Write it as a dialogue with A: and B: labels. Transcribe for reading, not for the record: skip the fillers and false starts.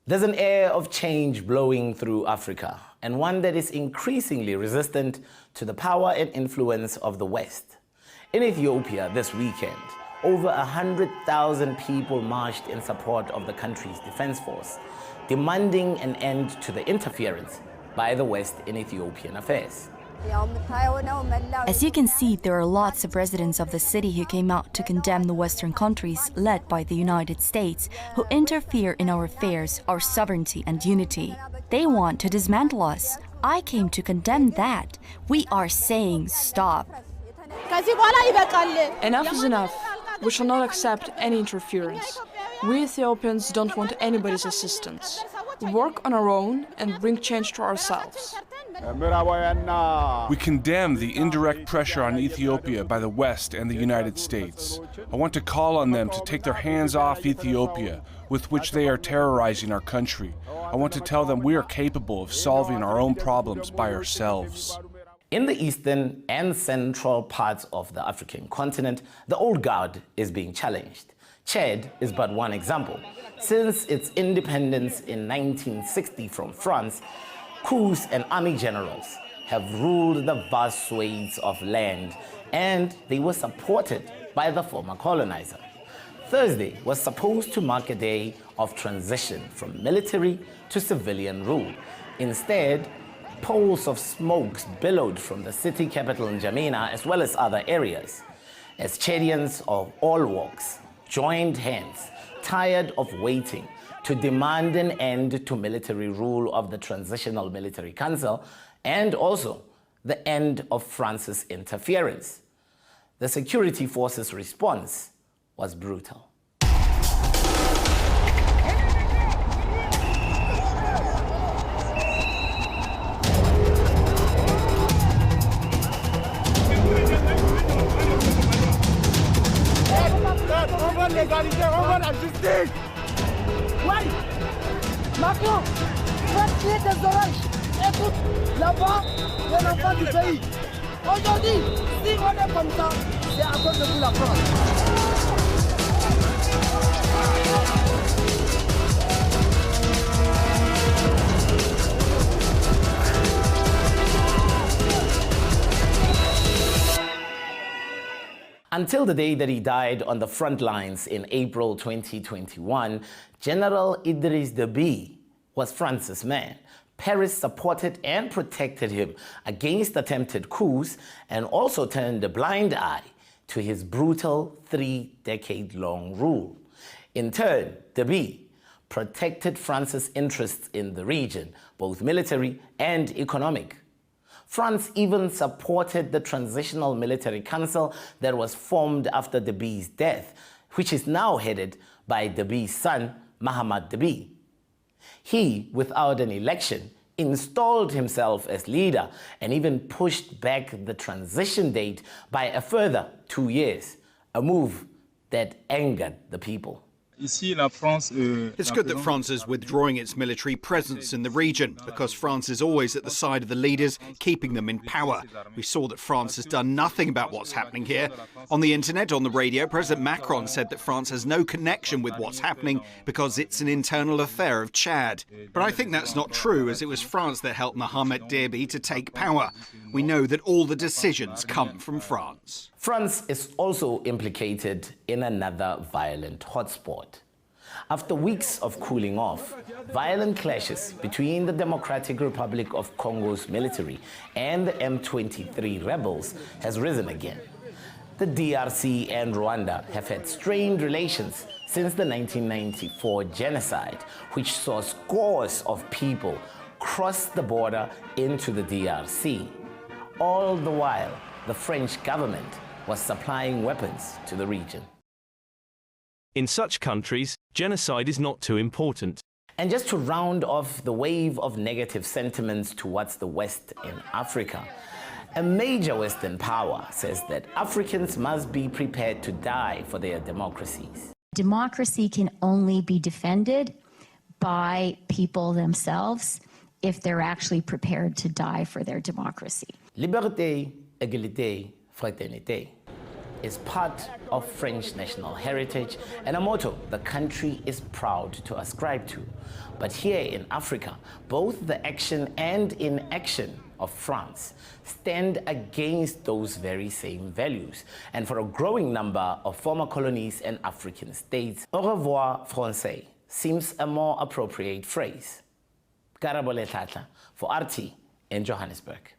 A: There's an air of change blowing through Africa, and one that is increasingly resistant to the power and influence of the West. In Ethiopia this weekend, over 100,000 people marched in support of the country's defense force, demanding an end to the interference by the West in Ethiopian affairs.
B: As you can see, there are lots of residents of the city who came out to condemn the Western countries led by the United States who interfere in our affairs, our sovereignty and unity. They want to dismantle us. I came to condemn that. We are saying stop.
C: Enough is enough. We shall not accept any interference. We Ethiopians don't want anybody's assistance. We work on our own and bring change to ourselves.
D: We condemn the indirect pressure on Ethiopia by the West and the United States. I want to call on them to take their hands off Ethiopia, with which they are terrorizing our country. I want to tell them we are capable of solving our own problems by ourselves.
A: In the eastern and central parts of the African continent, the old guard is being challenged. Chad is but one example. Since its independence in 1960 from France, coups and army generals have ruled the vast swathes of land, and they were supported by the former colonizer. Thursday was supposed to mark a day of transition from military to civilian rule. Instead, poles of smoke billowed from the city capital N'Djamena as well as other areas, as Chadians of all walks joined hands, tired of waiting, to demand an end to military rule of the Transitional Military Council and also the end of France's interference. The security forces' response was brutal.
E: Macron, faites des oranges. Écoute, là-bas, il y a l'enfant du pays. Aujourd'hui, si on est comme ça, c'est à cause de vous la France.
A: Until the day that he died on the front lines in April 2021, General Idriss Déby was France's man. Paris supported and protected him against attempted coups and also turned a blind eye to his brutal 3-decade-long rule. In turn, Déby protected France's interests in the region, both military and economic. France even supported the Transitional Military Council that was formed after Déby's death, which is now headed by Déby's son, Mahamat Déby. He, without an election, installed himself as leader and even pushed back the transition date by a further 2 years, a move that angered the people.
F: It's good that France is withdrawing its military presence in the region, because France is always at the side of the leaders, keeping them in power. We saw that France has done nothing about what's happening here. On the internet, on the radio, President Macron said that France has no connection with what's happening because it's an internal affair of Chad. But I think that's not true, as it was France that helped Mahamat Déby to take power. We know that all the decisions come from France.
A: France is also implicated in another violent hotspot. After weeks of cooling off, violent clashes between the Democratic Republic of Congo's military and the M23 rebels has risen again. The DRC and Rwanda have had strained relations since the 1994 genocide, which saw scores of people cross the border into the DRC. All the while, the French government was supplying weapons to the region.
G: In such countries, genocide is not too important.
A: And just to round off the wave of negative sentiments towards the West in Africa, a major Western power says that Africans must be prepared to die for their democracies.
H: Democracy can only be defended by people themselves if they're actually prepared to die for their democracy.
A: Liberté, égalité, fraternité. is part of French national heritage and a motto the country is proud to ascribe to. But here in Africa, both the action and inaction of France stand against those very same values. And for a growing number of former colonies and African states, au revoir français seems a more appropriate phrase. Karabo Letlatla for RT in Johannesburg.